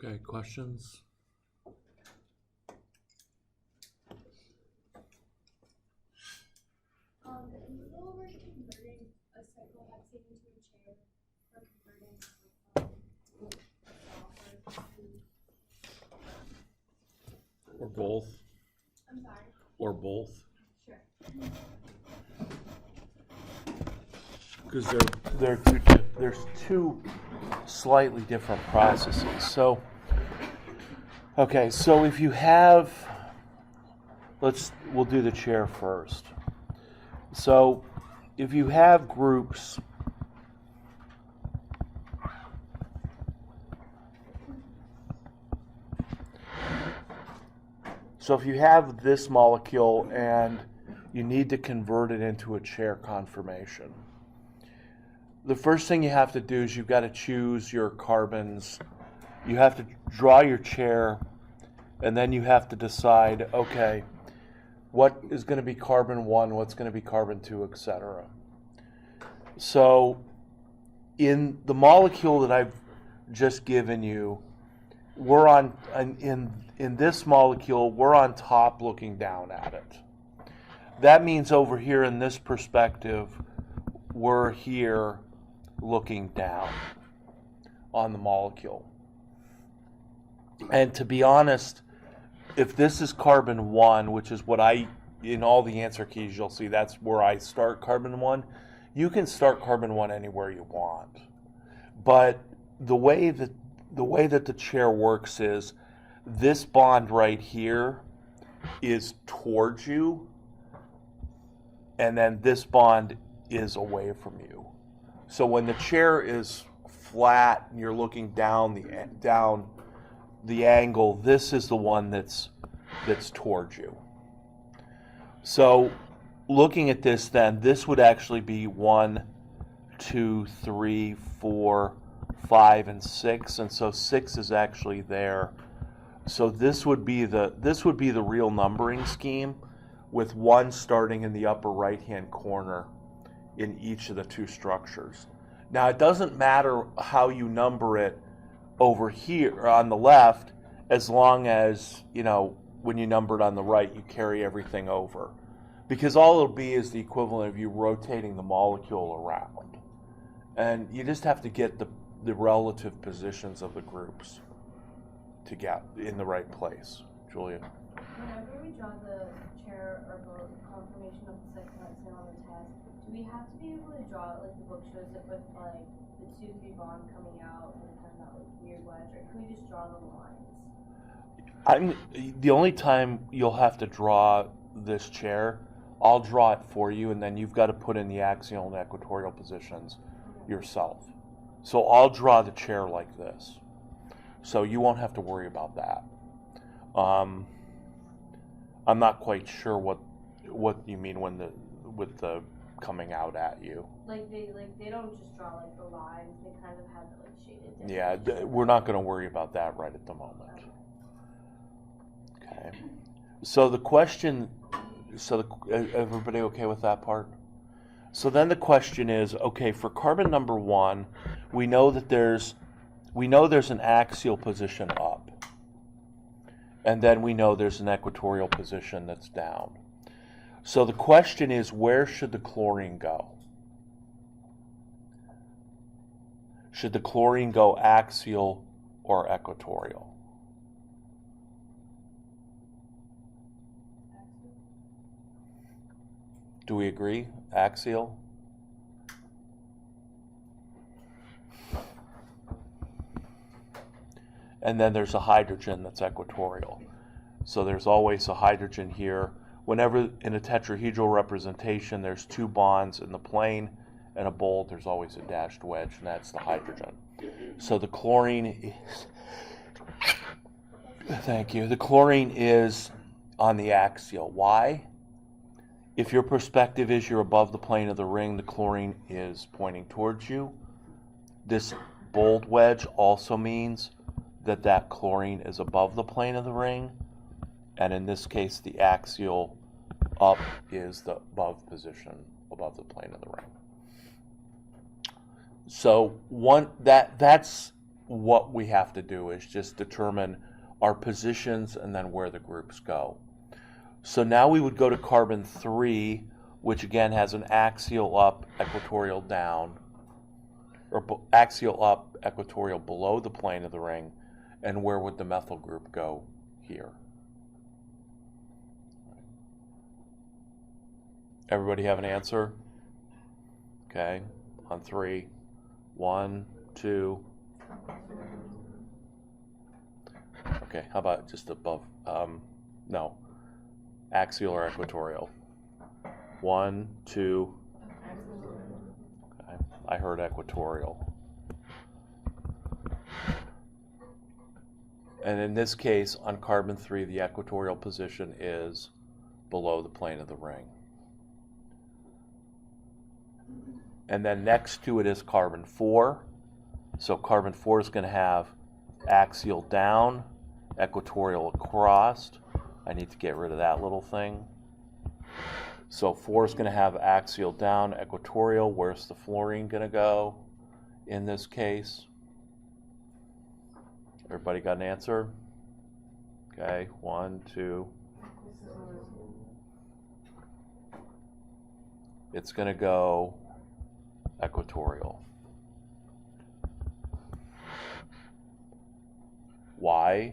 Okay, questions? If you were converting a cyclohexane into a chair, or converting Or both? I'm sorry. Or both? Sure. Because there's two slightly different processes. So if you have, we'll do the chair first. So if you have groups, so if you have this molecule and you need to convert it into a chair conformation, the first thing you have to do is you've got to choose your carbons. You have to draw your chair, and then you have to decide, okay, what is going to be carbon 1, what's going to be carbon 2, etc. So in the molecule that I've just given you, we're on in this molecule, we're on top looking down at it. That means over here in this perspective, we're here looking down on the molecule. And to be honest, if this is carbon 1, which is what in all the answer keys you'll see, that's where I start carbon 1. You can start carbon 1 anywhere you want. But the way that the chair works is this bond right here is towards you, and then this bond is away from you. So when the chair is flat and you're looking down the angle, this is the one that's towards you. So looking at this then, this would actually be 1, 2, 3, 4, 5, and 6, and so 6 is actually there. So this would be the real numbering scheme, with 1 starting in the upper right-hand corner in each of the two structures. Now it doesn't matter how you number it over here on the left, as long as, when you number it on the right, you carry everything over. Because all it'll be is the equivalent of you rotating the molecule around. And you just have to get the relative positions of the groups to get in the right place. Julia? Whenever we draw the chair or the conformation of the cyclohexane on the test, do we have to be able to draw it like the book shows it with like the 2-3 bond coming out and kind of that like weird wedge, or can we just draw the lines? The only time you'll have to draw this chair, I'll draw it for you, and then you've got to put in the axial and equatorial positions yourself. So I'll draw the chair like this. So you won't have to worry about that. I'm not quite sure what you mean with the coming out at you. Like they don't just draw like the lines; they kind of have it like shaded. Yeah, we're not going to worry about that right at the moment. Okay. So the question. Everybody okay with that part? So then the question is, okay, for carbon number 1, we know there's an axial position up, and then we know there's an equatorial position that's down. So the question is, where should the chlorine go? Should the chlorine go axial or equatorial? Do we agree? Axial? And then there's a hydrogen that's equatorial. So there's always a hydrogen here. Whenever in a tetrahedral representation there's 2 bonds in the plane and a bold, there's always a dashed wedge, and that's the hydrogen. So the chlorine is, thank you, the chlorine is on the axial. Why? If your perspective is you're above the plane of the ring, the chlorine is pointing towards you. This bold wedge also means that chlorine is above the plane of the ring, and in this case the axial up is the above position above the plane of the ring. So that's what we have to do is just determine our positions and then where the groups go. So now we would go to carbon 3, which again has an axial up, equatorial down, or axial up, equatorial below the plane of the ring, and where would the methyl group go here? Everybody have an answer? Okay, on 3. 1, 2. Okay, how about just above? No. Axial or equatorial? 1, 2. Okay, I heard equatorial. And in this case, on carbon 3, the equatorial position is below the plane of the ring. And then next to it is carbon 4. So carbon 4 is going to have axial down, equatorial across. I need to get rid of that little thing. So 4 is going to have axial down, equatorial. Where's the fluorine going to go in this case? Everybody got an answer? Okay, 1, 2. It's going to go equatorial. Why?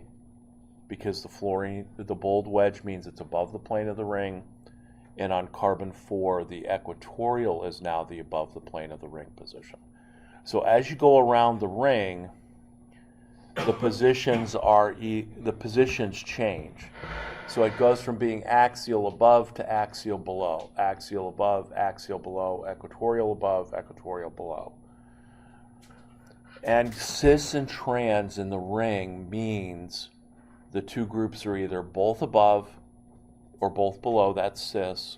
Because the fluorine, the bold wedge means it's above the plane of the ring, and on carbon 4, the equatorial is now the above the plane of the ring position. So as you go around the ring, the positions change. So it goes from being axial above to axial below, axial above, axial below, equatorial above, equatorial below. And cis and trans in the ring means the two groups are either both above or both below, that's cis,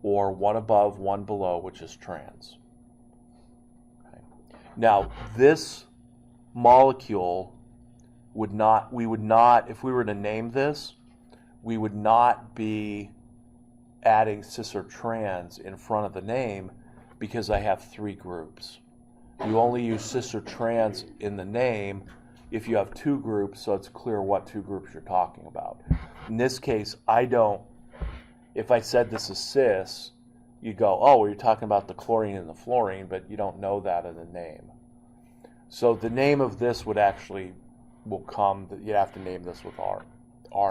or one above, one below, which is trans. Okay. Now, this molecule we would not, if we were to name this, we would not be adding cis or trans in front of the name because I have 3 groups. You only use cis or trans in the name if you have 2 groups, so it's clear what 2 groups you're talking about. In this case, if I said this is cis, you go, oh, well, you're talking about the chlorine and the fluorine, but you don't know that in the name. So the name of this will come, you have to name this with R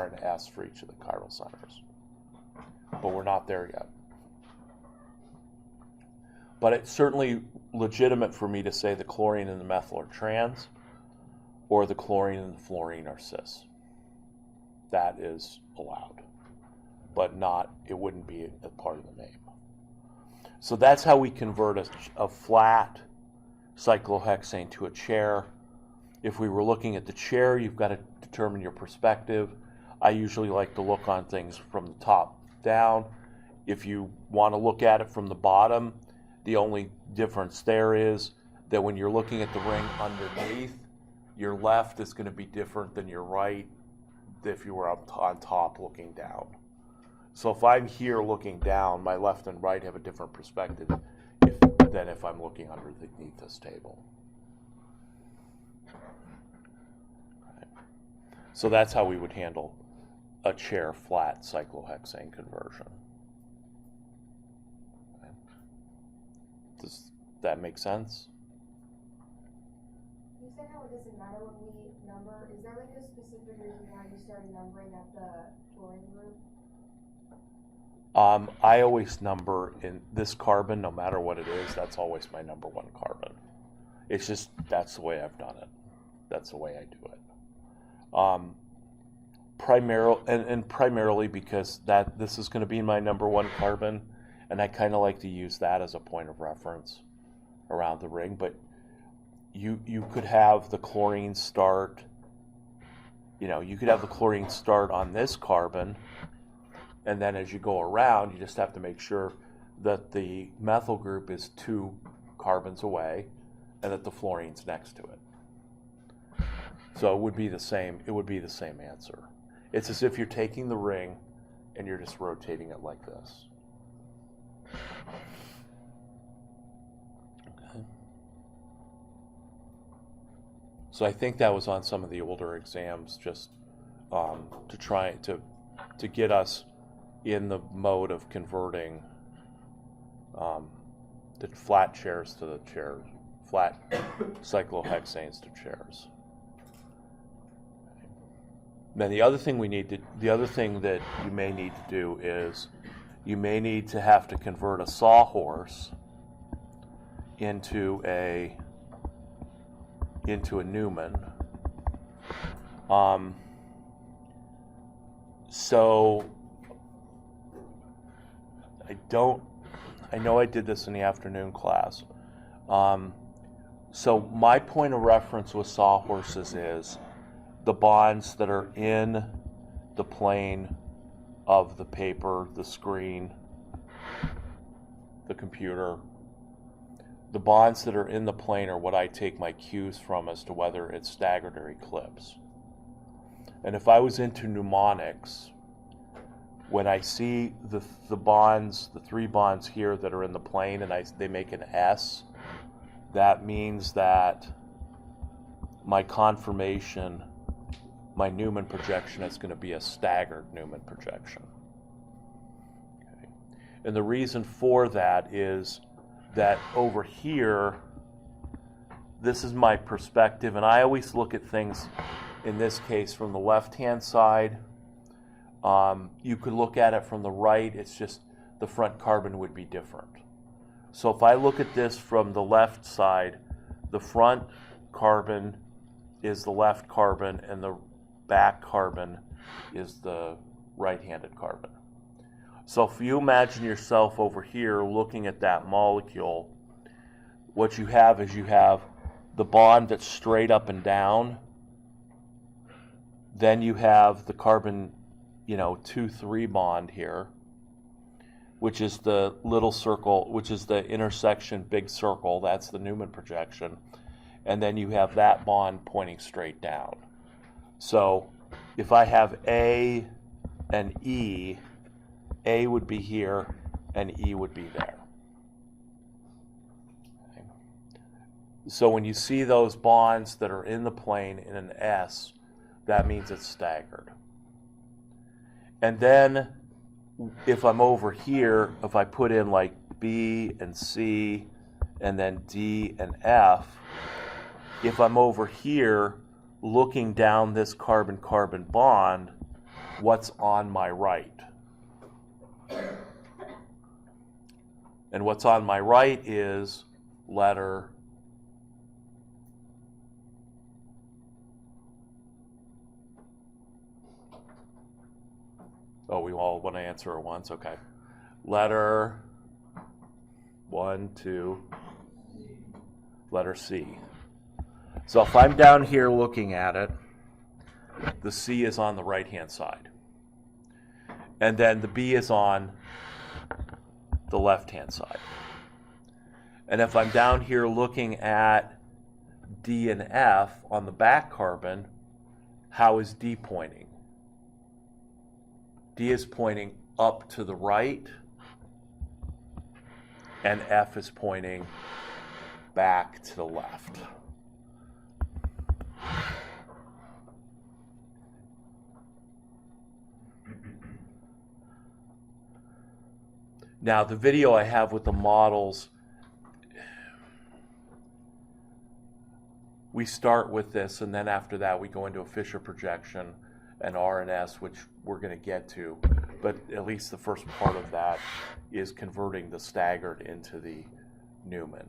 and S for each of the chiral centers. But we're not there yet. But it's certainly legitimate for me to say the chlorine and the methyl are trans, or the chlorine and the fluorine are cis. That is allowed, but it wouldn't be a part of the name. So that's how we convert a flat cyclohexane to a chair. If we were looking at the chair, you've got to determine your perspective. I usually like to look on things from the top down. If you want to look at it from the bottom, the only difference there is that when you're looking at the ring underneath, your left is going to be different than your right if you were up on top looking down. So if I'm here looking down, my left and right have a different perspective than if I'm looking underneath this table. Okay. So that's how we would handle a chair flat cyclohexane conversion. Okay. Does that make sense? You said how it doesn't matter when we number. Is there like a specific reason why you started numbering at the fluorine group? I always number in this carbon, no matter what it is, that's always my number 1 carbon. It's just, that's the way I've done it. That's the way I do it. Primarily because this is going to be my number 1 carbon, and I kind of like to use that as a point of reference around the ring. But you could have the chlorine start, you could have the chlorine start on this carbon, and then as you go around, you just have to make sure that the methyl group is 2 carbons away and that the fluorine's next to it. So it would be the same answer. It's as if you're taking the ring and you're just rotating it like this. Okay. So I think that was on some of the older exams, just to try to get us in the mode of converting the flat chairs to the chairs, flat cyclohexanes to chairs. Then the other thing that you may need to do is you may need to have to convert a sawhorse into a Newman. So I know I did this in the afternoon class. So my point of reference with sawhorses is the bonds that are in the plane of the paper, the screen, the computer. The bonds that are in the plane are what I take my cues from as to whether it's staggered or eclipse. And if I was into mnemonics, when I see the bonds, the three bonds here that are in the plane and they make an S, that means that my confirmation, my Newman projection, is going to be a staggered Newman projection. Okay. And the reason for that is that over here, this is my perspective, and I always look at things, in this case, from the left-hand side. You could look at it from the right, it's just the front carbon would be different. So if I look at this from the left side, the front carbon is the left carbon, and the back carbon is the right-handed carbon. So if you imagine yourself over here looking at that molecule, what you have is you have the bond that's straight up and down. Then you have the carbon, 2-3 bond here, which is the little circle, which is the intersection big circle. That's the Newman projection. And then you have that bond pointing straight down. So if I have A and E, A would be here and E would be there. Okay. So when you see those bonds that are in the plane in an S, that means it's staggered. And then if I'm over here, if I put in like B and C and then D and F, if I'm over here looking down this carbon-carbon bond, what's on my right? And what's on my right is letter Oh, we all want to answer at once? Okay. Letter 1, 2, letter C. So if I'm down here looking at it, the C is on the right-hand side. And then the B is on the left-hand side. And if I'm down here looking at D and F on the back carbon, how is D pointing? D is pointing up to the right, and F is pointing back to the left. Now, the video I have with the models, we start with this, and then after that we go into a Fisher projection and R and S, which we're going to get to. But at least the first part of that is converting the staggered into the Newman.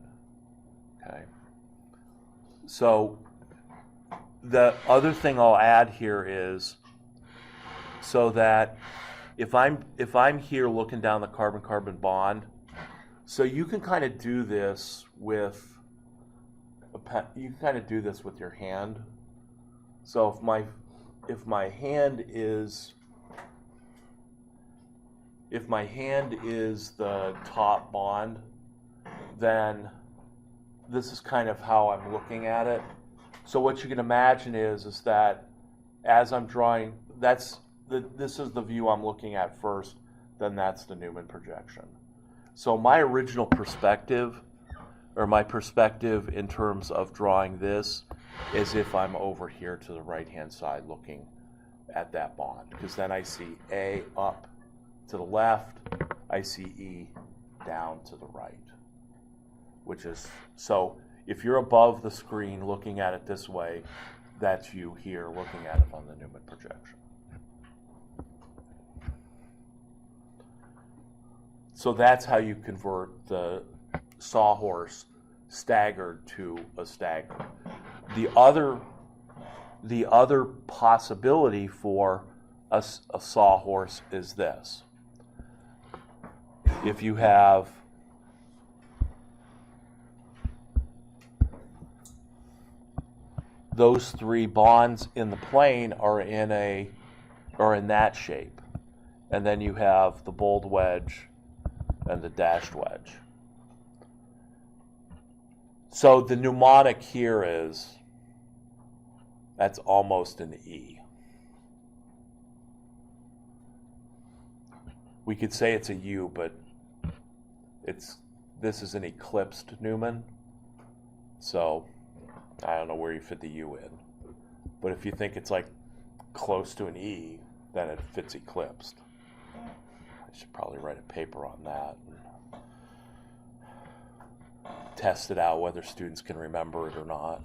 Okay. So the other thing I'll add here is, so that if I'm here looking down the carbon-carbon bond, so you can kind of do this with your hand. So if my hand is the top bond, then this is kind of how I'm looking at it. So what you can imagine is that as I'm drawing, this is the view I'm looking at first, then that's the Newman projection. So my original perspective, or my perspective in terms of drawing this is if I'm over here to the right-hand side looking at that bond, because then I see A up to the left, I see E down to the right, which is, so if you're above the screen looking at it this way, that's you here looking at it on the Newman projection. So that's how you convert the sawhorse staggered to a staggered. The other possibility for a sawhorse is this. If you have those three bonds in the plane are in that shape, and then you have the bold wedge and the dashed wedge. So the mnemonic here is, that's almost an E. We could say it's a U, but this is an eclipsed Newman. So I don't know where you fit the U in. But if you think it's like close to an E, then it fits eclipsed. I should probably write a paper on that and test it out whether students can remember it or not.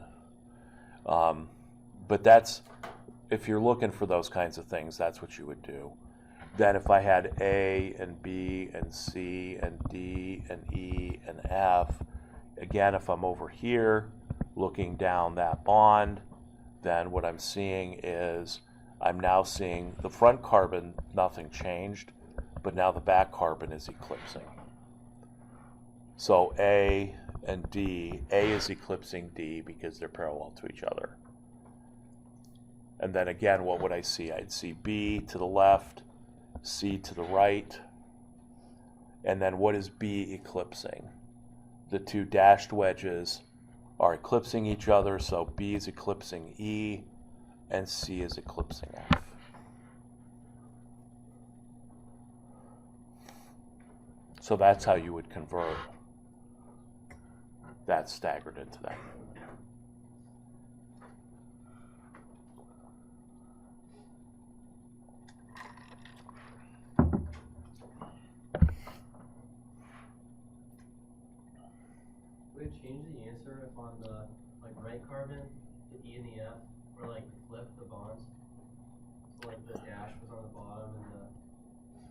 But that's, if you're looking for those kinds of things, that's what you would do. Then if I had A and B and C and D and E and F, again, if I'm over here looking down that bond, then what I'm seeing is I'm now seeing the front carbon, nothing changed, but now the back carbon is eclipsing. So A and D, A is eclipsing D because they're parallel to each other. And then again, what would I see? I'd see B to the left, C to the right, and then what is B eclipsing? The two dashed wedges are eclipsing each other, so B is eclipsing E, and C is eclipsing F. So that's how you would convert that staggered into that. Would it change the answer if on the right carbon, the E and the F were flip the bonds? So the dash was on the bottom and the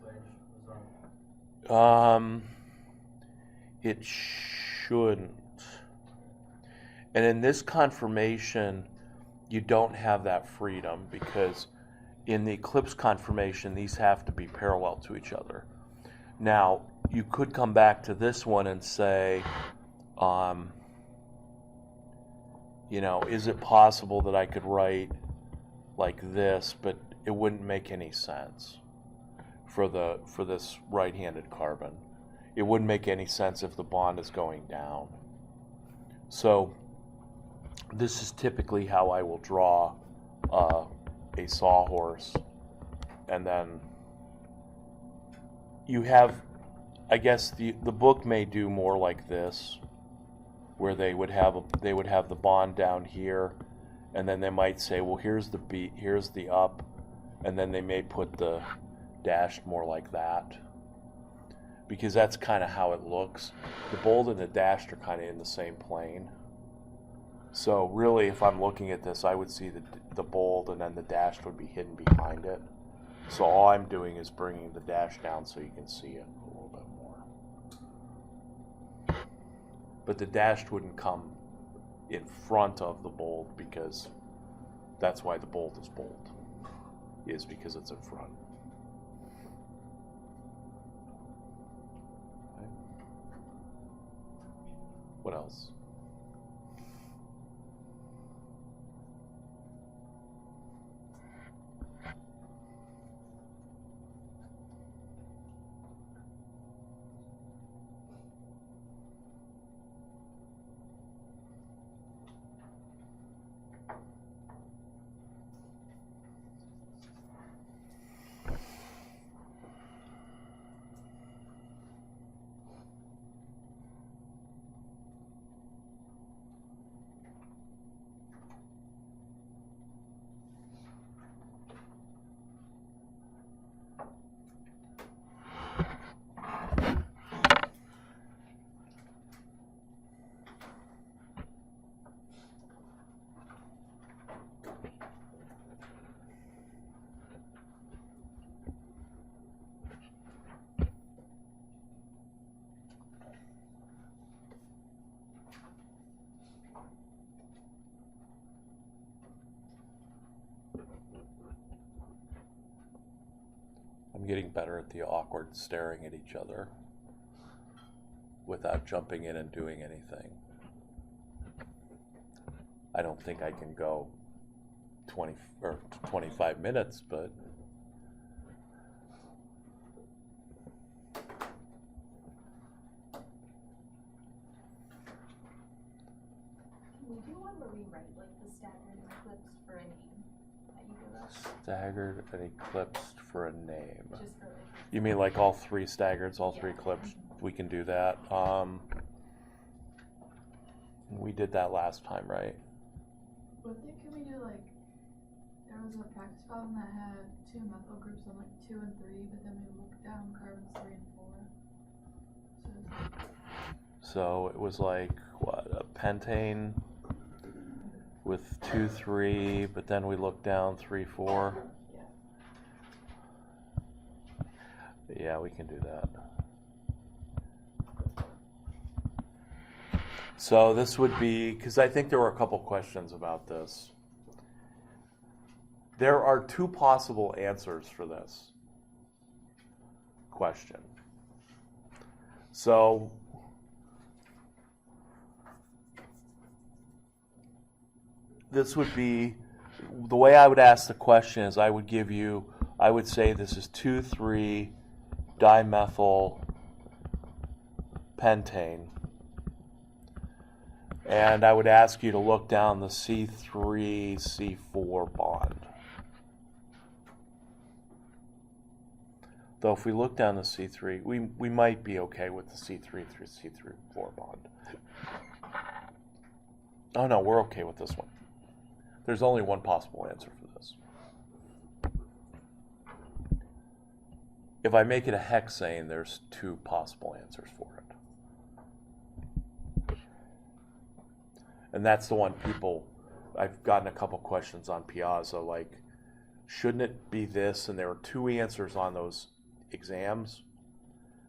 wedge was on. It shouldn't. And in this conformation, you don't have that freedom because in the eclipse conformation, these have to be parallel to each other. Now, you could come back to this one and say, is it possible that I could write like this, but it wouldn't make any sense for this right-handed carbon. It wouldn't make any sense if the bond is going down. So this is typically how I will draw a sawhorse. And then you have, I guess the book may do more like this, where they would have the bond down here, and then they might say, well, here's the B, here's the up, and then they may put the dashed more like that, because that's kind of how it looks. The bold and the dashed are kind of in the same plane. So really, if I'm looking at this, I would see the bold, and then the dashed would be hidden behind it. So all I'm doing is bringing the dash down so you can see it a little bit more. But the dashed wouldn't come in front of the bold, because that's why the bold is bold, is because it's in front. Okay. What else? I'm getting better at the awkward staring at each other without jumping in and doing anything. I don't think I can go 20 or 25 minutes, but Can we do one where we write like the staggered and eclipsed for a name that you give us? staggered and eclipsed for a name. Just for like. You mean like all three staggers, all three Yeah. eclipsed? We can do that. We did that last time, right? With it, can we do like, there was a practice problem that had 2 methyl groups on like 2 and 3, but then we looked down carbons 3 and 4. So it was like, what, a pentane with 2, 3, but then we looked down 3, 4. Yeah, we can do that. So this would be, because I think there were a couple questions about this. There are 2 possible answers for this question. So this would be, the way I would ask the question is I would say this is 2,3-dimethyl pentane. And I would ask you to look down the C3-C4 bond. Though if we look down the C3, we might be okay with the C3-C4 bond. Oh no, we're okay with this one. There's only one possible answer for this. If I make it a hexane, there's 2 possible answers for it. And that's the one I've gotten a couple questions on Piazza, like, shouldn't it be this? And there were 2 answers on those exams.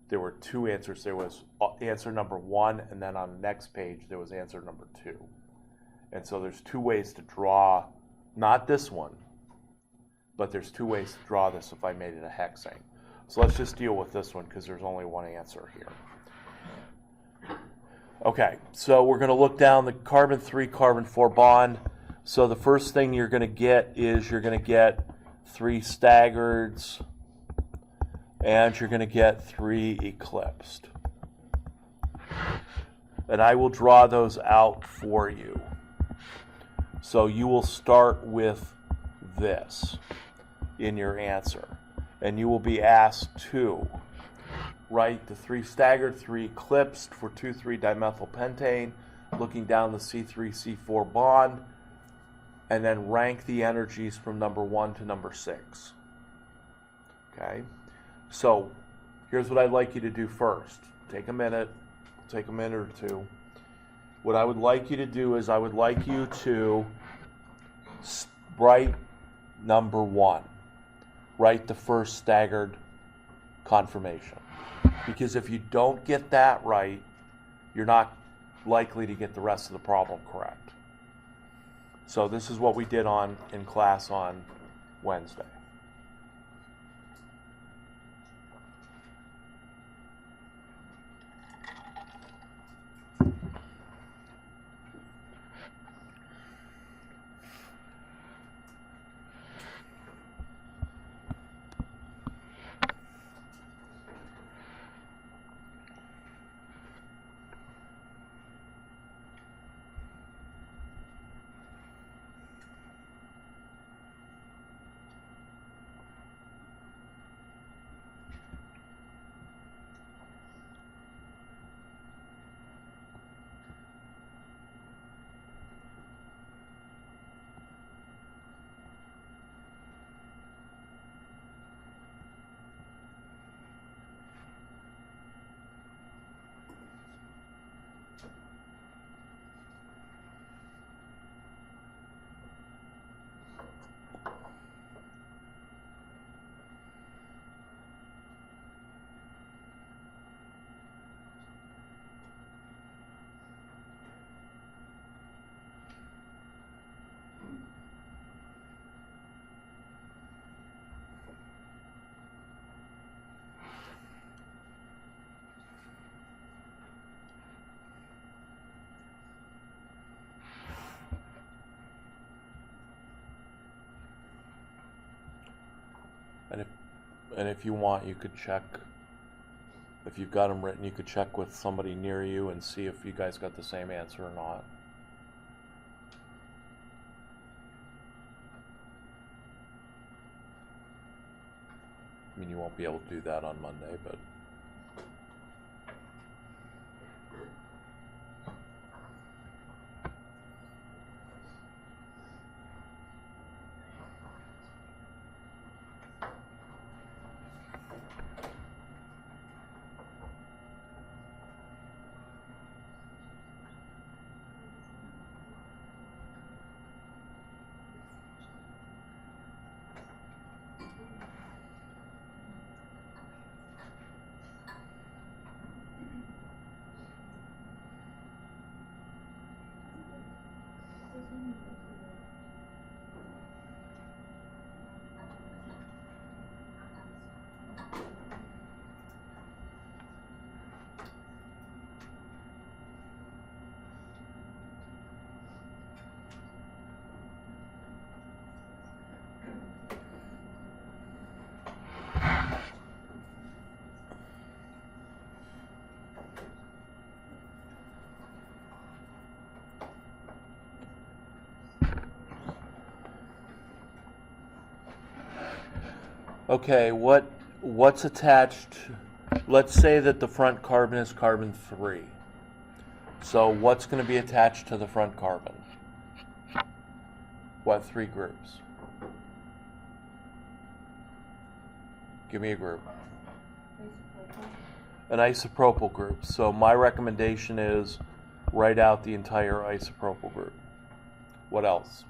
There were 2 answers. There was answer number 1, and then on the next page, there was answer number 2. And so there's 2 ways to draw, not this one, but there's 2 ways to draw this if I made it a hexane. So let's just deal with this one because there's only one answer here. Okay, so we're going to look down the carbon 3, carbon 4 bond. So the first thing you're going to get is you're going to get 3 staggereds, and you're going to get 3 eclipsed. And I will draw those out for you. So you will start with this in your answer. And you will be asked to write the 3 staggered, 3 eclipsed for 2,3-dimethyl pentane, looking down the C3-C4 bond, and then rank the energies from number 1 to number 6. Okay? So here's what I'd like you to do first. Take a minute or 2. What I would like you to do is I would like you to write number 1. Write the first staggered conformation. Because if you don't get that right, you're not likely to get the rest of the problem correct. So this is what we did in class on Wednesday. And if you want, you could check, if you've got them written, you could check with somebody near you and see if you guys got the same answer or not. I mean, you won't be able to do that on Monday, but... Okay, what's attached? Let's say that the front carbon is carbon 3. So what's going to be attached to the front carbon? What 3 groups? Give me a group. An isopropyl group. So my recommendation is write out the entire isopropyl group. What else?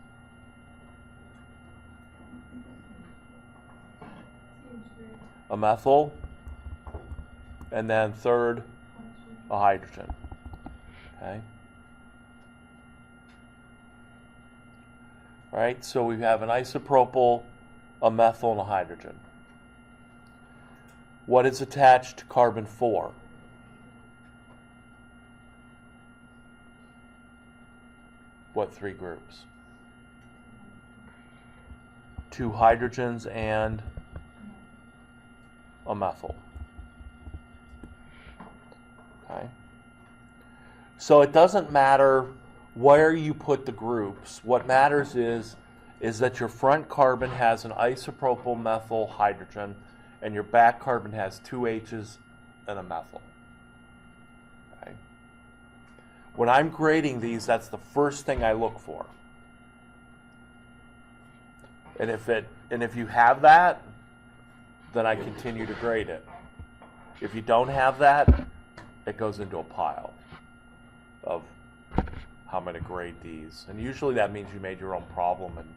A methyl, and then third, a hydrogen. Okay. All right, so we have an isopropyl, a methyl, and a hydrogen. What is attached to carbon 4? What 3 groups? 2 hydrogens and a methyl. Okay. So it doesn't matter where you put the groups. What matters is that your front carbon has an isopropyl methyl hydrogen and your back carbon has 2 H's and a methyl. Okay. When I'm grading these, that's the first thing I look for. And if you have that, then I continue to grade it. If you don't have that, it goes into a pile of how I'm going to grade these. And usually that means you made your own problem, and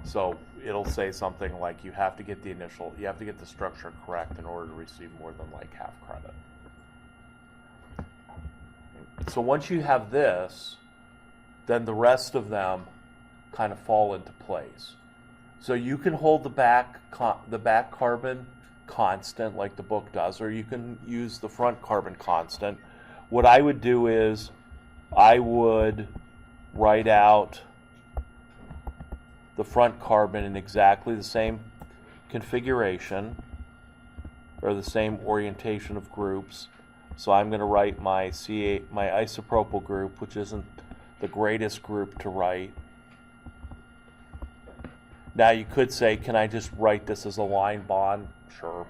so it'll say something like you have to get the structure correct in order to receive more than like half credit. So once you have this, then the rest of them kind of fall into place. So you can hold the back carbon constant like the book does, or you can use the front carbon constant. What I would do is I would write out the front carbon in exactly the same configuration or the same orientation of groups. So I'm going to write my isopropyl group, which isn't the greatest group to write. Now you could say, can I just write this as a line bond? Sure.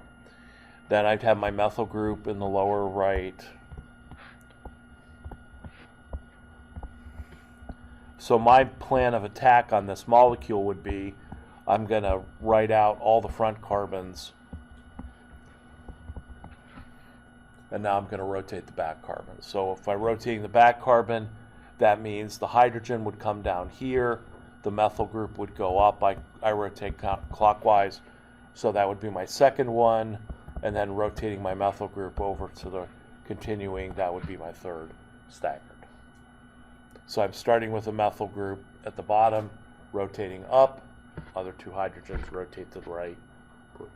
Then I'd have my methyl group in the lower right. So my plan of attack on this molecule would be, I'm going to write out all the front carbons, and now I'm going to rotate the back carbon. So if I'm rotating the back carbon, that means the hydrogen would come down here, the methyl group would go up. I rotate clockwise, so that would be my second one, and then rotating my methyl group over to the continuing, that would be my third staggered. So I'm starting with a methyl group at the bottom, rotating up, other 2 hydrogens rotate to the right,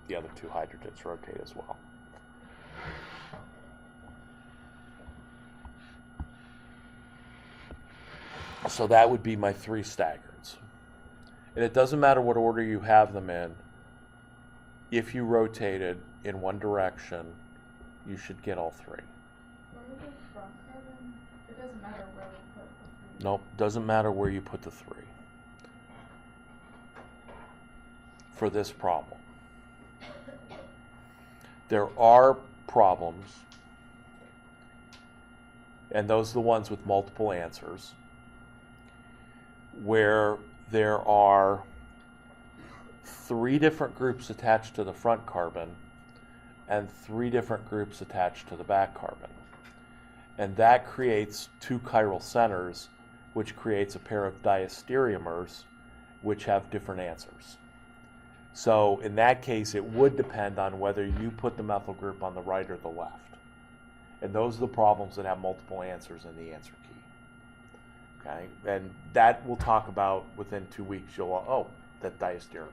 the other 2 hydrogens rotate as well. So that would be my 3 staggereds. And it doesn't matter what order you have them in. if you rotated in one direction, you should get all three. Where would the front carbon? It doesn't matter where we put the 3. Nope, doesn't matter where you put the 3 for this problem. There are problems, and those are the ones with multiple answers, where there are 3 different groups attached to the front carbon and 3 different groups attached to the back carbon. And that creates 2 chiral centers, which creates a pair of diastereomers, which have different answers. So in that case, it would depend on whether you put the methyl group on the right or the left. And those are the problems that have multiple answers in the answer key. Okay, and that we'll talk about within 2 weeks. You'll, oh, that diastereomers.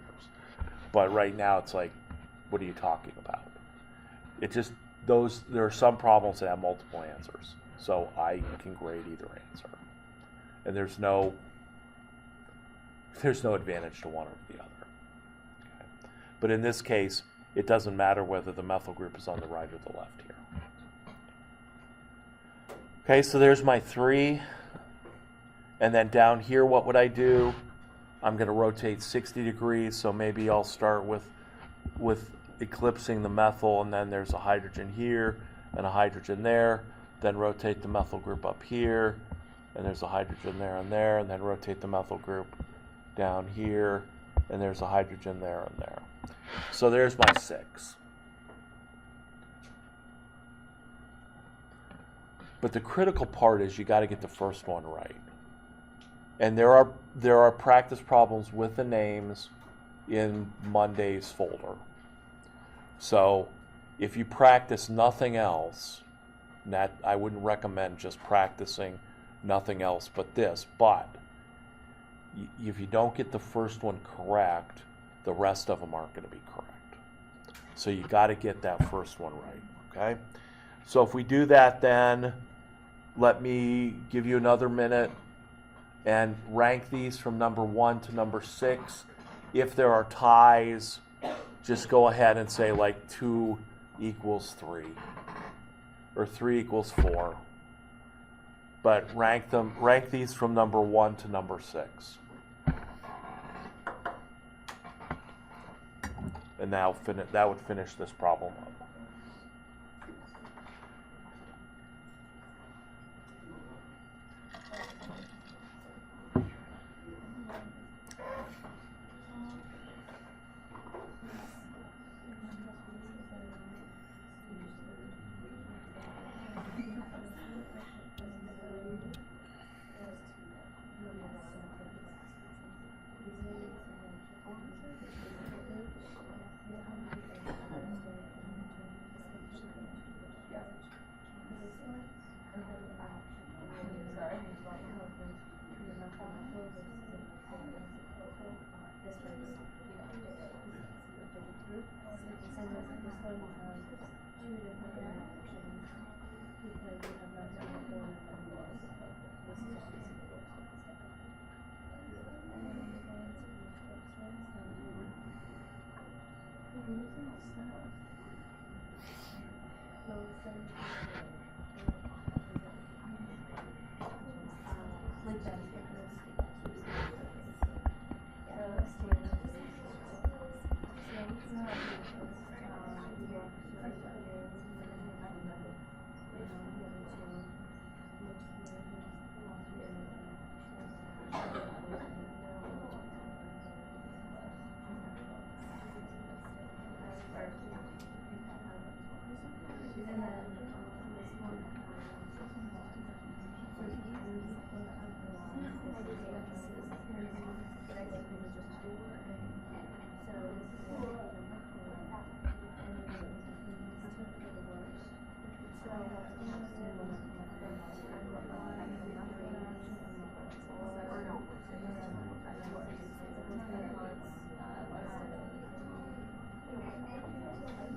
But right now it's like, what are you talking about? It just, there are some problems that have multiple answers. So I can grade either answer. And there's no advantage to one over the other. Okay. But in this case, it doesn't matter whether the methyl group is on the right or the left here. Okay, so there's my 3. And then down here, what would I do? I'm going to rotate 60 degrees, so maybe I'll start with eclipsing the methyl, and then there's a hydrogen here and a hydrogen there. Then rotate the methyl group up here, and there's a hydrogen there, and then rotate the methyl group down here, and there's a hydrogen there and there. So there's my 6. But the critical part is you got to get the first one right. And there are practice problems with the names in Monday's folder. So if you practice nothing else, that I wouldn't recommend just practicing nothing else but this. But if you don't get the first one correct, the rest of them aren't going to be correct. So you got to get that first one right. Okay. So if we do that, then let me give you another minute and rank these from number 1 to number 6. If there are ties, just go ahead and say like 2 equals 3 or 3 equals 4. But rank these from number 1 to number 6. And that would finish this problem up.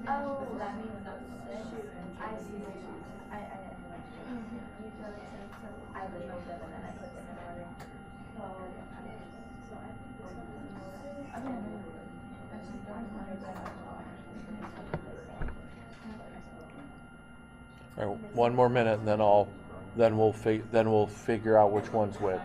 Oh, that means that's 6. I see. I labeled them and then I put them in order. I don't know. I just don't know. All right, one more minute, and then we'll figure out which one's which.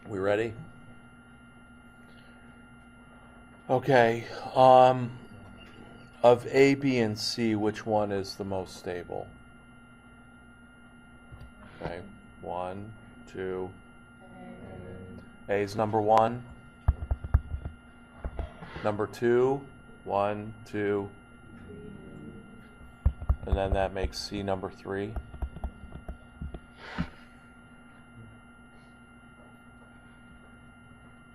We ready? Okay. Of A, B, and C, which one is the most stable? Okay. 1, 2. A is number 1. Number 2. 1, 2. And then that makes C number 3.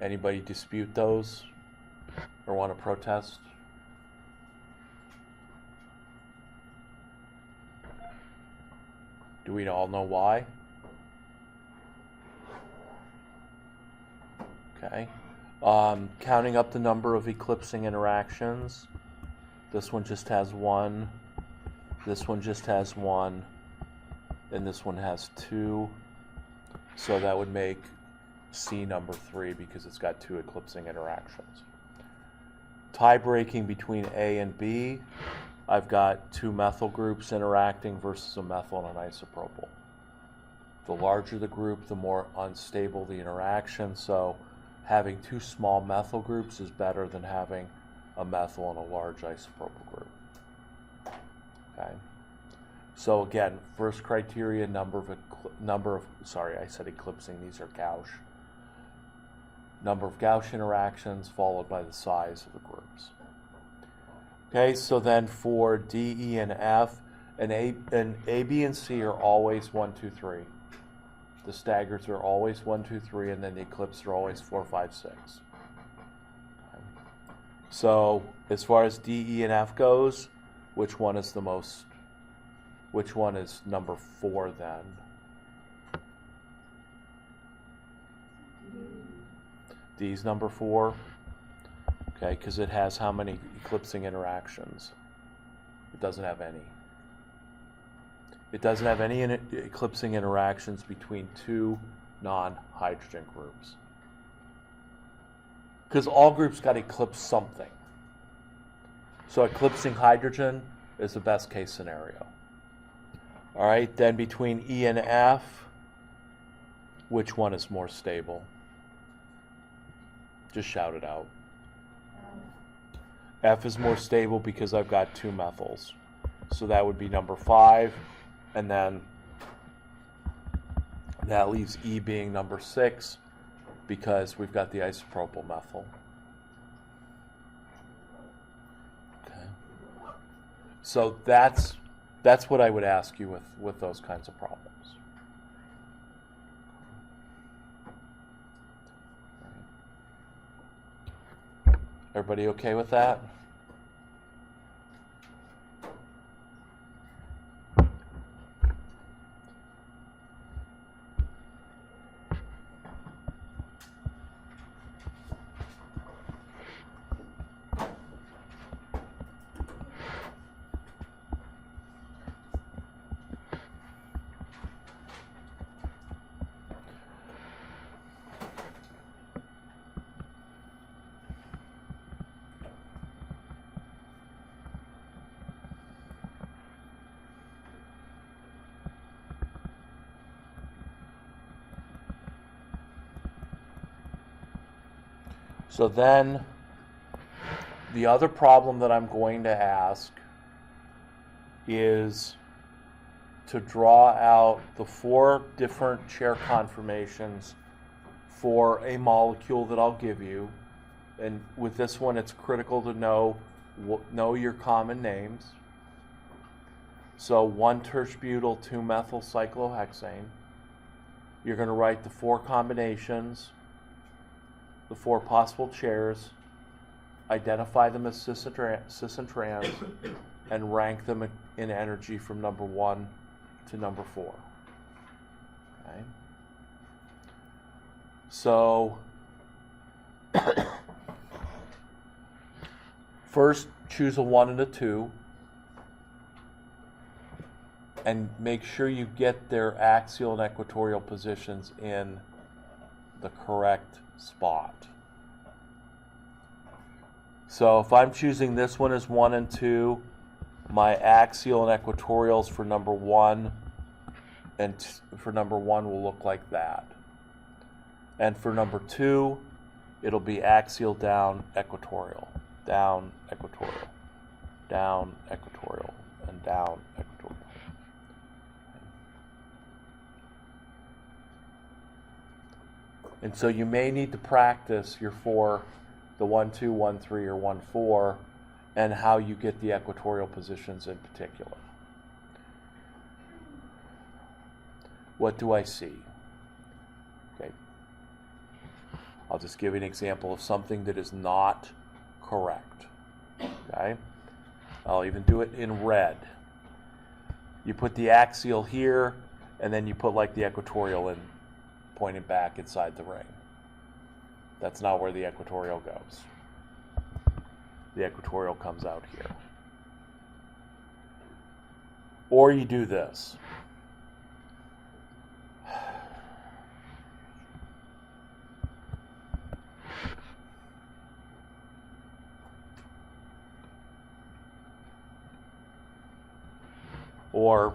Anybody dispute those or want to protest? Do we all know why? Okay. Counting up the number of eclipsing interactions, this one just has 1, this one just has 1, and this one has 2. So that would make C number 3 because it's got 2 eclipsing interactions. Tie breaking between A and B, I've got 2 methyl groups interacting versus a methyl and an isopropyl. The larger the group, the more unstable the interaction, so having 2 small methyl groups is better than having a methyl and a large isopropyl group. Okay. So again, first criteria, I said eclipsing, these are Gauss. Number of Gauss interactions followed by the size of the groups. Okay, so then for D, E, and F, and A, B, and C are always 1, 2, 3. The staggers are always 1, 2, 3, and then the eclipses are always 4, 5, 6. Okay. So as far as D, E, and F goes, which one is number 4 then? D's number 4. Okay, because it has how many eclipsing interactions? It doesn't have any. It doesn't have any eclipsing interactions between 2 non-hydrogen groups. Because all groups got to eclipse something. So eclipsing hydrogen is the best case scenario. All right, then between E and F, which one is more stable? Just shout it out. F is more stable because I've got 2 methyls. So that would be number 5. And then that leaves E being number 6 because we've got the isopropyl methyl. Okay. So that's what I would ask you with those kinds of problems. Everybody okay with that? So then the other problem that I'm going to ask is to draw out the 4 different chair conformations for a molecule that I'll give you. And with this one, it's critical to know your common names. So 1-tertibutyl 2-methyl cyclohexane. You're going to write the 4 combinations, the 4 possible chairs, identify them as cis and trans, and rank them in energy from number 1 to number 4. Okay. So first choose a 1 and a 2 and make sure you get their axial and equatorial positions in the correct spot. So if I'm choosing this one as 1 and 2, my axial and equatorials for number 1 for number 1 will look like that. And for number 2, it'll be axial down equatorial, down equatorial, down equatorial, and down equatorial. And so you may need to practice your 4, the 1, 2, 1, 3, or 1, 4, and how you get the equatorial positions in particular. What do I see? Okay. I'll just give you an example of something that is not correct. Okay. I'll even do it in red. You put the axial here, and then you put like the equatorial in, pointing back inside the ring. That's not where the equatorial goes. The equatorial comes out here. Or you do this. Or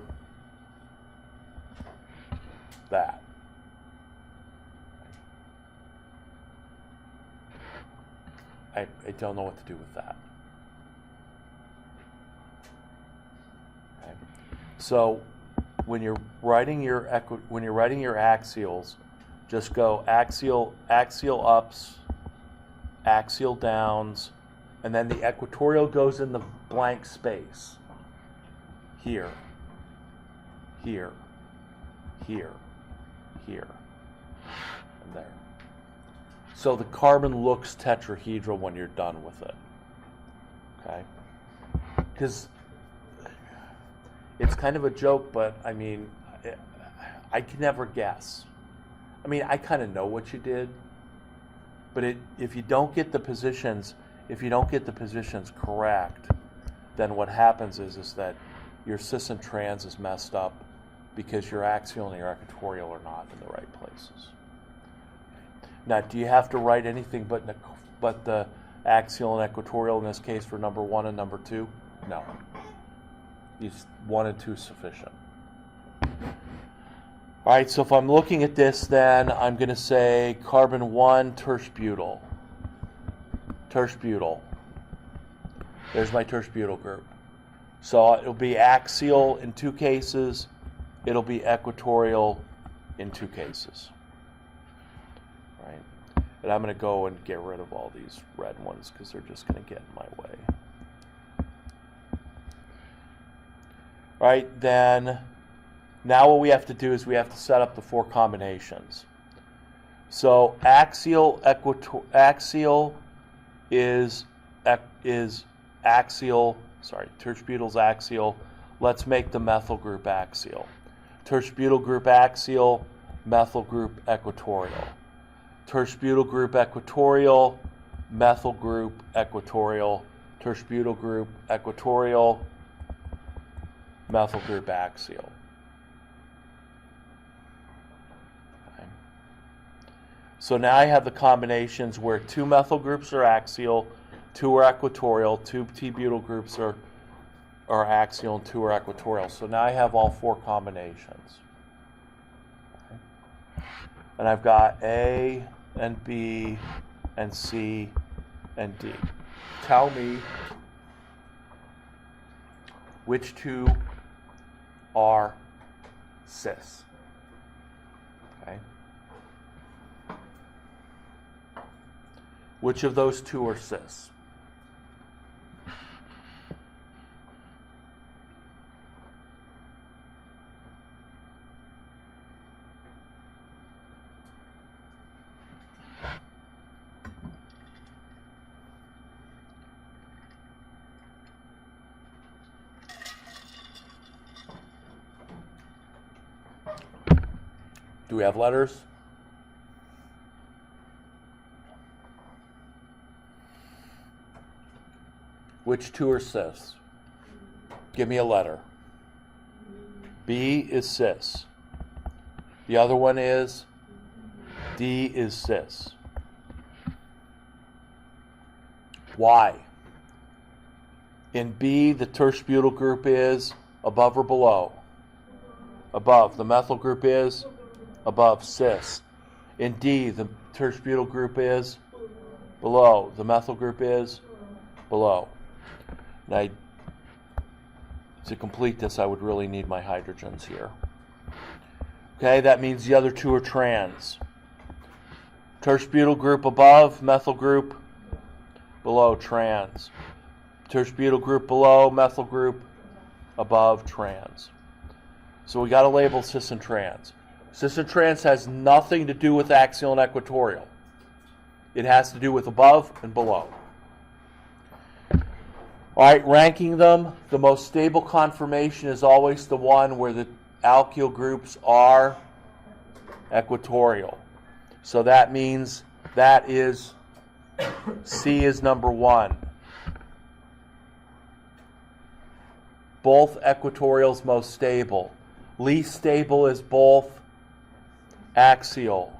that. I don't know what to do with that. Okay. So when you're writing your axials, just go axial ups, axial downs, and then the equatorial goes in the blank space. Here, here, here, here, and there. So the carbon looks tetrahedral when you're done with it. Okay? Because it's kind of a joke, but I mean, I can never guess. I mean, I kind of know what you did, but if you don't get the positions correct, then what happens is that your cis and trans is messed up because your axial and your equatorial are not in the right places. Now, do you have to write anything but the axial and equatorial in this case for number 1 and number 2? No. 1 and 2 is sufficient. All right, so if I'm looking at this, then I'm going to say carbon 1, terse butyl. Terse butyl. There's my terse butyl group. So it'll be axial in 2 cases. It'll be equatorial in 2 cases. Right? And I'm going to go and get rid of all these red ones because they're just going to get in my way. All right, then now what we have to do is we have to set up the 4 combinations. So axial is axial. Sorry, terse butyl's axial. Let's make the methyl group axial. Terse butyl group axial, methyl group equatorial. Terse butyl group equatorial, methyl group equatorial. Terse butyl group equatorial, methyl group axial. Okay. So now I have the combinations where 2 methyl groups are axial, 2 are equatorial, 2 T-butyl groups are axial, and 2 are equatorial. So now I have all 4 combinations. Okay. And I've got A and B and C and D. Tell me which 2 are cis. Okay. Which of those 2 are cis? Do we have letters? Which two are cis? Give me a letter. B is cis. The other one is? D is cis. Why? In B, the terse butyl group is above or below? Above. The methyl group is above, cis. In D, the terse butyl group is below. The methyl group is below. Now, to complete this, I would really need my hydrogens here. Okay, that means the other two are trans. Terse butyl group above, methyl group below, trans. Terse butyl group below, methyl group above, trans. So we got to label cis and trans. Cis and trans has nothing to do with axial and equatorial. It has to do with above and below. All right, ranking them, the most stable conformation is always the one where the alkyl groups are equatorial. So that means that is, C is number 1. Both equatorials most stable. Least stable is both axial.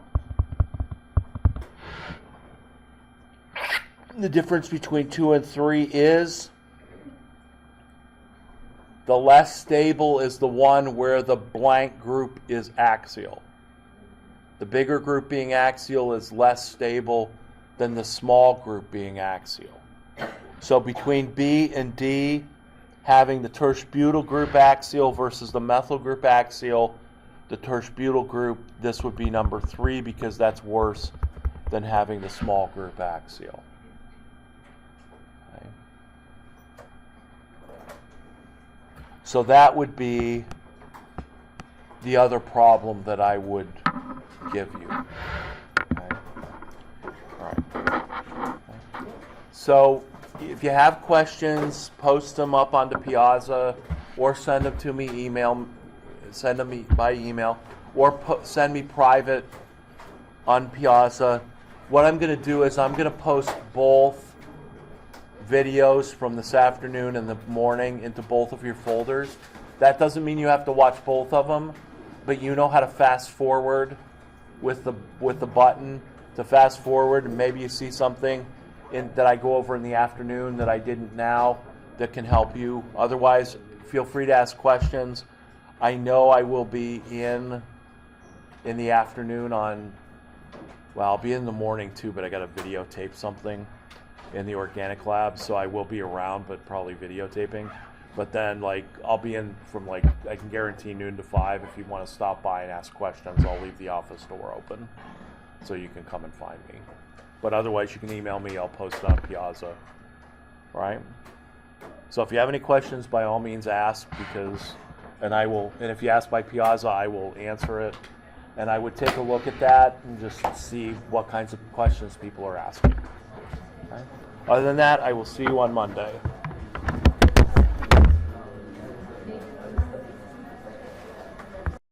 The difference between 2 and 3 is the less stable is the one where the blank group is axial. The bigger group being axial is less stable than the small group being axial. So between B and D, having the terse butyl group axial versus the methyl group axial, the terse butyl group, this would be number 3 because that's worse than having the small group axial. Okay. So that would be the other problem that I would give you. Okay. All right. Okay. So if you have questions, post them up onto Piazza or send them to me send them by email or send me private on Piazza. What I'm going to do is I'm going to post both videos from this afternoon and the morning into both of your folders. That doesn't mean you have to watch both of them, but you know how to fast forward with the button to fast forward, and maybe you see something that I go over in the afternoon that I didn't now that can help you. Otherwise, feel free to ask questions. I know I will be in the afternoon on, well, I'll be in the morning too, but I got to videotape something in the organic lab, so I will be around, but probably videotaping. But then, I'll be in from, I can guarantee noon to 5. If you want to stop by and ask questions, I'll leave the office door open so you can come and find me. But otherwise, you can email me. I'll post it on Piazza. All right? So if you have any questions, by all means ask, and if you ask by Piazza, I will answer it. And I would take a look at that and just see what kinds of questions people are asking. Okay? Other than that, I will see you on Monday.